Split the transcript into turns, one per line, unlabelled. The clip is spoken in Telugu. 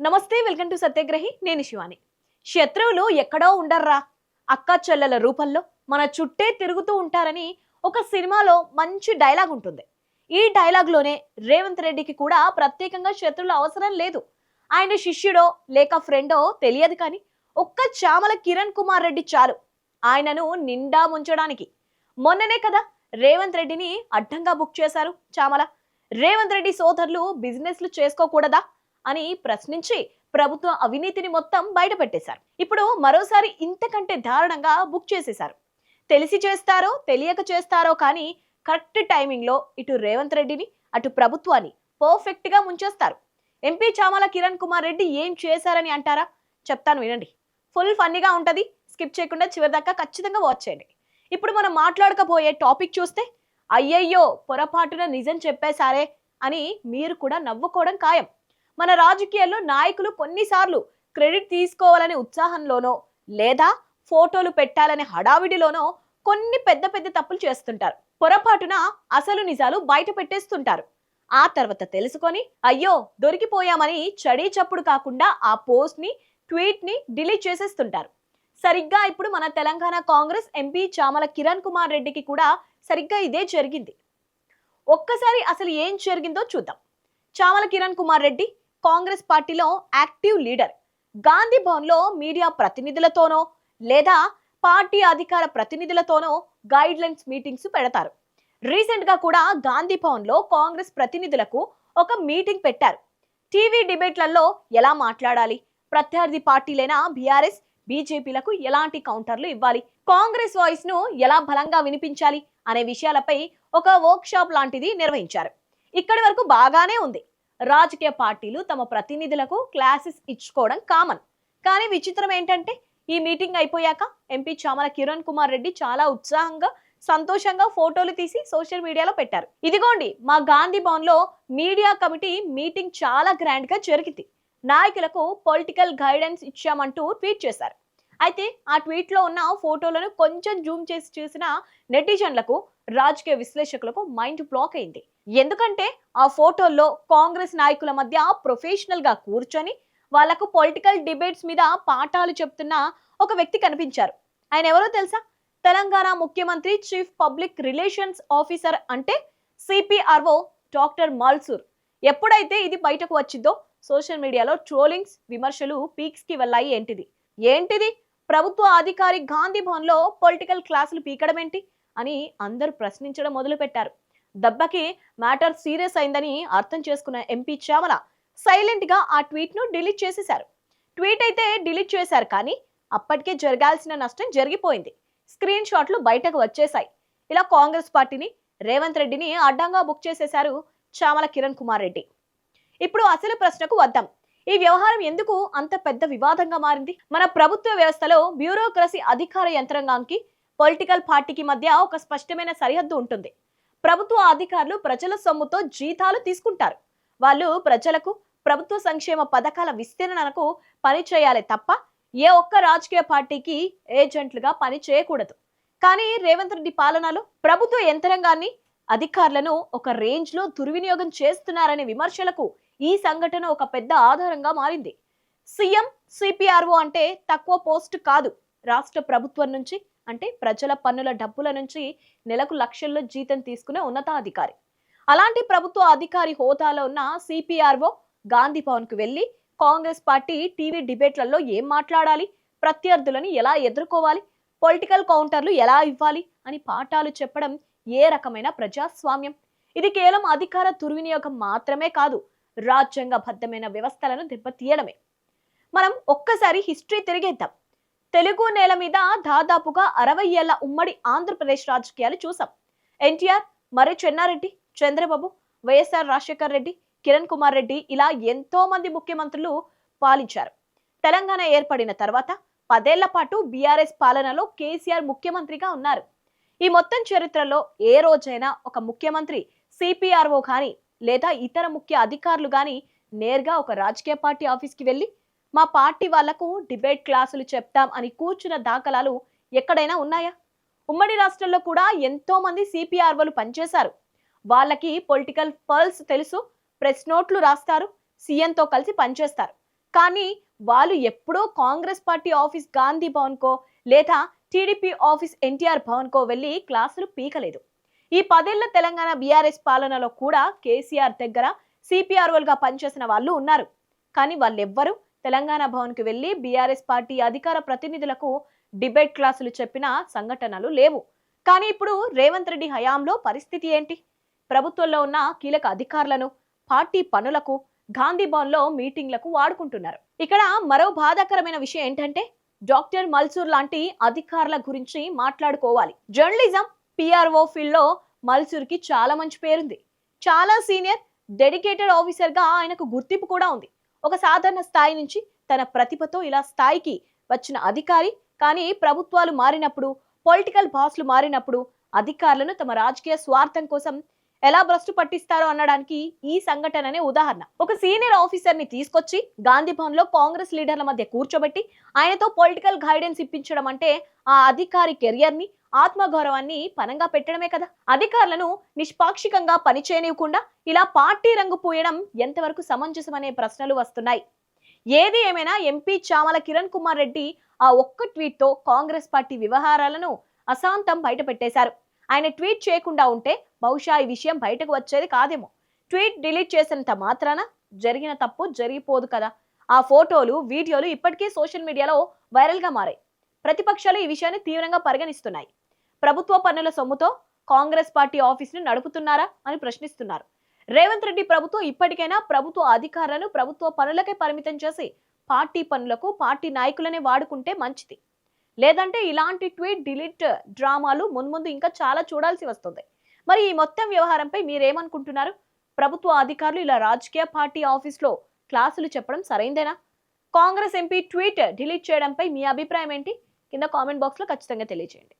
నమస్తే, వెల్కమ్ టు సత్యగ్రహి. నేను శివాని. శత్రువులు ఎక్కడో ఉండర్రా, అక్క చెల్లెల రూపంలో మన చుట్టే తిరుగుతూ ఉంటారని ఒక సినిమాలో మంచి డైలాగ్ ఉంటుంది. ఈ డైలాగ్లోనే రేవంత్ రెడ్డికి కూడా ప్రత్యేకంగా శత్రువుల అవసరం లేదు. ఆయన శిష్యుడో లేక ఫ్రెండో తెలియదు, కానీ ఒక్క చామల కిరణ్ కుమార్ రెడ్డి చాలు ఆయనను నిండా ముంచడానికి. మొన్ననే కదా రేవంత్ రెడ్డిని అడ్డంగా బుక్ చేశారు చామల. రేవంత్ రెడ్డి సోదరులు బిజినెస్లు చేసుకోకూడదా అని ప్రశ్నించి ప్రభుత్వ అవినీతిని మొత్తం బయట పెట్టేశారు. ఇప్పుడు మరోసారి ఇంతకంటే దారుణంగా బుక్ చేసేశారు. తెలిసి చేస్తారో తెలియక చేస్తారో కానీ కరెక్ట్ టైమింగ్ లో ఇటు రేవంత్ రెడ్డిని అటు ప్రభుత్వాన్ని పర్ఫెక్ట్ గా ముంచేస్తారు. ఎంపీ చామల కిరణ్ కుమార్ రెడ్డి ఏం చేశారని అంటారా? చెప్తాను, వినండి. ఫుల్ ఫన్నీగా ఉంటది, స్కిప్ చేయకుండా చివరి దాకా ఖచ్చితంగా వాచ్ చేయండి. ఇప్పుడు మనం మాట్లాడకపోయే టాపిక్ చూస్తే, అయ్యయ్యో పొరపాటున నిజం చెప్పేశారే అని మీరు కూడా నవ్వుకోవడం ఖాయం. మన రాజకీయాల్లో నాయకులు కొన్నిసార్లు క్రెడిట్ తీసుకోవాలనే ఉత్సాహంలోనో లేదా ఫోటోలు పెట్టాలనే హడావిడిలోనో కొన్ని పెద్ద పెద్ద తప్పులు చేస్తుంటారు. పొరపాటున అసలు నిజాలు బయట పెట్టేస్తుంటారు. ఆ తర్వాత తెలుసుకొని అయ్యో దొరికిపోయామని చడీ చప్పుడు కాకుండా ఆ పోస్ట్ ని, ట్వీట్ ని డిలీట్ చేసేస్తుంటారు. సరిగ్గా ఇప్పుడు మన తెలంగాణ కాంగ్రెస్ ఎంపీ చామల కిరణ్ కుమార్ రెడ్డికి కూడా సరిగ్గా ఇదే జరిగింది. ఒక్కసారి అసలు ఏం జరిగిందో చూద్దాం. చామల కిరణ్ కుమార్ రెడ్డి కాంగ్రెస్ పార్టీలో యాక్టివ్ లీడర్. గాంధీ భవన్ లో మీడియా ప్రతినిధులతోనో లేదా పార్టీ అధికార ప్రతినిధులతోనో గైడ్ లైన్స్ మీటింగ్స్ పెడతారు. రీసెంట్ గా కూడా గాంధీ భవన్ లో కాంగ్రెస్ ప్రతినిధులకు ఒక మీటింగ్ పెట్టారు. టీవీ డిబేట్లలో ఎలా మాట్లాడాలి, ప్రత్యర్థి పార్టీలైన బీఆర్ఎస్ బీజేపీలకు ఎలాంటి కౌంటర్లు ఇవ్వాలి, కాంగ్రెస్ వాయిస్ ను ఎలా బలంగా వినిపించాలి అనే విషయాలపై ఒక వర్క్ షాప్ లాంటిది నిర్వహించారు. ఇక్కడి వరకు బాగానే ఉంది. రాజకీయ పార్టీలు తమ ప్రతినిధులకు క్లాసెస్ ఇచ్చుకోవడం కామన్. కానీ విచిత్రం ఏంటంటే ఈ మీటింగ్ అయిపోయాక ఎంపీ చామల కిరణ్ కుమార్ రెడ్డి చాలా ఉత్సాహంగా, సంతోషంగా ఫోటోలు తీసి సోషల్ మీడియాలో పెట్టారు. ఇదిగోండి మా గాంధీ భవన్ లో మీడియా కమిటీ మీటింగ్ చాలా గ్రాండ్ గా జరిగింది. నాయకులకు పొలిటికల్ గైడెన్స్ ఇచ్చామంటూ ట్వీట్ చేశారు. అయితే ఆ ట్వీట్ లో ఉన్న ఫోటోలను కొంచెం జూమ్ చేసి చూసిన నెటిజన్లకు, రాజకీయ విశ్లేషకులకు మైండ్ బ్లాక్ అయింది. ఎందుకంటే ఆ ఫోటోల్లో కాంగ్రెస్ నాయకుల మధ్య ప్రొఫెషనల్ గా కూర్చొని వాళ్లకు పొలిటికల్ డిబేట్స్ మీద పాఠాలు చెప్తున్న ఒక వ్యక్తి కనిపించారు. ఆయన ఎవరో తెలుసా? తెలంగాణ ముఖ్యమంత్రి చీఫ్ పబ్లిక్ రిలేషన్స్ ఆఫీసర్, అంటే సిపిఆర్ఓ డాక్టర్ మల్సూర్. ఎప్పుడైతే ఇది బయటకు వచ్చిందో సోషల్ మీడియాలో ట్రోలింగ్స్, విమర్శలు పీక్స్ కి వెళ్ళాయి. ఏంటిది ప్రభుత్వ అధికారి గాంధీ భవన్ లో పొలిటికల్ క్లాసులు పీకడం ఏంటి అని అందరూ ప్రశ్నించడం మొదలు పెట్టారు. దెబ్బకి మ్యాటర్ సీరియస్ అయిందని అర్థం చేసుకున్న ఎంపీ చామల సైలెంట్ గా ఆ ట్వీట్ ను డిలీట్ చేసేశారు. ట్వీట్ అయితే డిలీట్ చేశారు, కానీ అప్పటికే జరగాల్సిన నష్టం జరిగిపోయింది. స్క్రీన్ షాట్లు బయటకు వచ్చేశాయి. ఇలా కాంగ్రెస్ పార్టీని, రేవంత్ రెడ్డిని అడ్డంగా బుక్ చేసేశారు చామల కిరణ్ కుమార్ రెడ్డి. ఇప్పుడు అసలు ప్రశ్నకు వద్దాం. ఈ వ్యవహారం ఎందుకు అంత పెద్ద వివాదంగా మారింది? మన ప్రభుత్వ వ్యవస్థలో బ్యూరోక్రసీ, అధికార యంత్రాంగానికి, పొలిటికల్ పార్టీకి మధ్య ఒక స్పష్టమైన సరిహద్దు ఉంటుంది. ప్రభుత్వ అధికారులు ప్రజల సొమ్ముతో జీతాలు తీసుకుంటారు. వాళ్ళు ప్రజలకు ప్రభుత్వ సంక్షేమ పథకాల విస్తరణకు పని చేయాలి తప్ప ఏ ఒక్క రాజకీయ పార్టీకి ఏజెంట్లుగా పని చేయకూడదు. కానీ రేవంత్ రెడ్డి పాలనలో ప్రభుత్వ యంత్రాంగాన్ని, అధికారులను ఒక రేంజ్ లో దుర్వినియోగం చేస్తున్నారనే విమర్శలకు ఈ సంఘటన ఒక పెద్ద ఆధారంగా మారింది. సీఎం, సిపిఆర్ఓ అంటే తక్కువ పోస్ట్ కాదు. రాష్ట్ర ప్రభుత్వం నుంచి, అంటే ప్రజల పన్నుల డబ్బుల నుంచి నెలకు లక్షల్లో జీతం తీసుకునే ఉన్నతాధికారి. అలాంటి ప్రభుత్వ అధికారి హోదాలో ఉన్న సిపిఆర్ఓ గాంధీ భవన్ కు వెళ్లి కాంగ్రెస్ పార్టీ టీవీ డిబేట్లలో ఏం మాట్లాడాలి, ప్రత్యర్థులను ఎలా ఎదుర్కోవాలి, పొలిటికల్ కౌంటర్లు ఎలా ఇవ్వాలి అని పాఠాలు చెప్పడం ఏ రకమైన ప్రజాస్వామ్యం? ఇది కేవలం అధికార దుర్వినియోగం మాత్రమే కాదు, రాజ్యాంగబద్ధమైన వ్యవస్థలను దెబ్బతీయడమే. మనం ఒక్కసారి హిస్టరీ తిరిగేద్దాం. తెలుగు నేల మీద దాదాపుగా 60 ఏళ్ల ఉమ్మడి ఆంధ్రప్రదేశ్ రాజకీయాలు చూసాం. ఎన్టీఆర్, మర్రి చెన్నారెడ్డి, చంద్రబాబు, వైఎస్ఆర్ రాజశేఖర్ రెడ్డి, కిరణ్ కుమార్ రెడ్డి, ఇలా ఎంతో మంది ముఖ్యమంత్రులు పాలించారు. తెలంగాణ ఏర్పడిన తర్వాత 10 ఏళ్ల పాటు బీఆర్ఎస్ పాలనలో కేసీఆర్ ముఖ్యమంత్రిగా ఉన్నారు. ఈ మొత్తం చరిత్రలో ఏ రోజైనా ఒక ముఖ్యమంత్రి, సిపిఆర్ఓ కానీ లేదా ఇతర ముఖ్య అధికారులు కానీ నేరుగా ఒక రాజకీయ పార్టీ ఆఫీస్కి వెళ్ళి మా పార్టీ వాళ్లకు డిబేట్ క్లాసులు చెప్తాం అని కూర్చున్న దాఖలాలు ఎక్కడైనా ఉన్నాయా? ఉమ్మడి రాష్ట్రంలో కూడా ఎంతో మంది సిపిఆర్ఓలు పనిచేశారు. వాళ్ళకి పొలిటికల్ పల్స్ తెలుసు, ప్రెస్ నోట్లు రాస్తారు, సీఎంతో కలిసి పనిచేస్తారు. కానీ వాళ్ళు ఎప్పుడో కాంగ్రెస్ పార్టీ ఆఫీస్ గాంధీ భవన్కో లేదా టీడీపీ ఆఫీస్ ఎన్టీఆర్ భవన్కో వెళ్ళి క్లాసులు పీకలేదు. ఈ 10 ఏళ్ల తెలంగాణ బీఆర్ఎస్ పాలనలో కూడా కేసీఆర్ దగ్గర సిపిఆర్ఓలుగా పనిచేసిన వాళ్ళు ఉన్నారు. కానీ వాళ్ళెవ్వరూ తెలంగాణ భవన్కి వెళ్ళి బీఆర్ఎస్ పార్టీ అధికార ప్రతినిధులకు డిబేట్ క్లాసులు చెప్పిన సంఘటనలు లేవు. కానీ ఇప్పుడు రేవంత్ రెడ్డి హయాంలో పరిస్థితి ఏంటి? ప్రభుత్వంలో ఉన్న కీలక అధికారులను పార్టీ పనులకు, గాంధీ భవన్లో మీటింగ్లకు వాడుకుంటున్నారు. ఇక్కడ మరో బాధాకరమైన విషయం ఏంటంటే డాక్టర్ మల్సూర్ లాంటి అధికారుల గురించి మాట్లాడుకోవాలి. జర్నలిజం, పిఆర్ఓ ఫీల్డ్ లో మల్సూర్ కి చాలా మంచి పేరుంది. చాలా సీనియర్, డెడికేటెడ్ ఆఫీసర్ గా ఆయనకు గుర్తింపు కూడా ఉంది. ఒక సాధారణ స్థాయి నుంచి తన ప్రతిభతో ఇలా స్థాయికి వచ్చిన అధికారి. కానీ ప్రభుత్వాలు మారినప్పుడు, పొలిటికల్ బాస్లు మారినప్పుడు అధికారులను తమ రాజకీయ స్వార్థం కోసం ఎలా భ్రష్టు పట్టిస్తారో అనడానికి ఈ సంఘటననే ఉదాహరణ. ఒక సీనియర్ ఆఫీసర్ ని తీసుకొచ్చి గాంధీ భవన్ లో కాంగ్రెస్ లీడర్ల మధ్య కూర్చోబెట్టి ఆయనతో పొలిటికల్ గైడెన్స్ ఇప్పించడం అంటే ఆ అధికారి కెరియర్ ని, ఆత్మగౌరవాన్ని పనంగా పెట్టడమే కదా. అధికారులను నిష్పాక్షికంగా పనిచేయనివ్వకుండా ఇలా పార్టీ రంగు పూయడం ఎంతవరకు సమంజసమనే ప్రశ్నలు వస్తున్నాయి. ఏది ఏమైనా ఎంపీ చామల కిరణ్ కుమార్ రెడ్డి ఆ ఒక్క ట్వీట్ తో కాంగ్రెస్ పార్టీ వ్యవహారాలను అశాంతం బయట పెట్టేశారు. ఆయన ట్వీట్ చేయకుండా ఉంటే బహుశా ఈ విషయం బయటకు వచ్చేది కాదేమో. ట్వీట్ డిలీట్ చేసినంత మాత్రాన జరిగిన తప్పు జరిగిపోదు కదా. ఆ ఫోటోలు, వీడియోలు ఇప్పటికీ సోషల్ మీడియాలో వైరల్ గా మారాయి. ప్రతిపక్షాలు ఈ విషయాన్ని తీవ్రంగా పరిగణిస్తున్నాయి. ప్రభుత్వ పన్నుల సొమ్ముతో కాంగ్రెస్ పార్టీ ఆఫీసును నడుపుతున్నారా అని ప్రశ్నిస్తున్నారు. రేవంత్ రెడ్డి ప్రభుత్వం ఇప్పటికైనా ప్రభుత్వ అధికారులను ప్రభుత్వ పనులకే పరిమితం చేసి పార్టీ పనులకు పార్టీ నాయకులనే వాడుకుంటే మంచిది. లేదంటే ఇలాంటి ట్వీట్ డిలీట్ డ్రామాలు మున్ముందు ఇంకా చాలా చూడాల్సి వస్తుంది. మరి ఈ మొత్తం వ్యవహారంపై మీరేమనుకుంటున్నారు? ప్రభుత్వ అధికారులు ఇలా రాజకీయ పార్టీ ఆఫీస్లో క్లాసులు చెప్పడం సరైందేనా? కాంగ్రెస్ ఎంపీ ట్వీట్ డిలీట్ చేయడంపై మీ అభిప్రాయం ఏంటి? కింద కామెంట్ బాక్స్లో ఖచ్చితంగా తెలియజేయండి.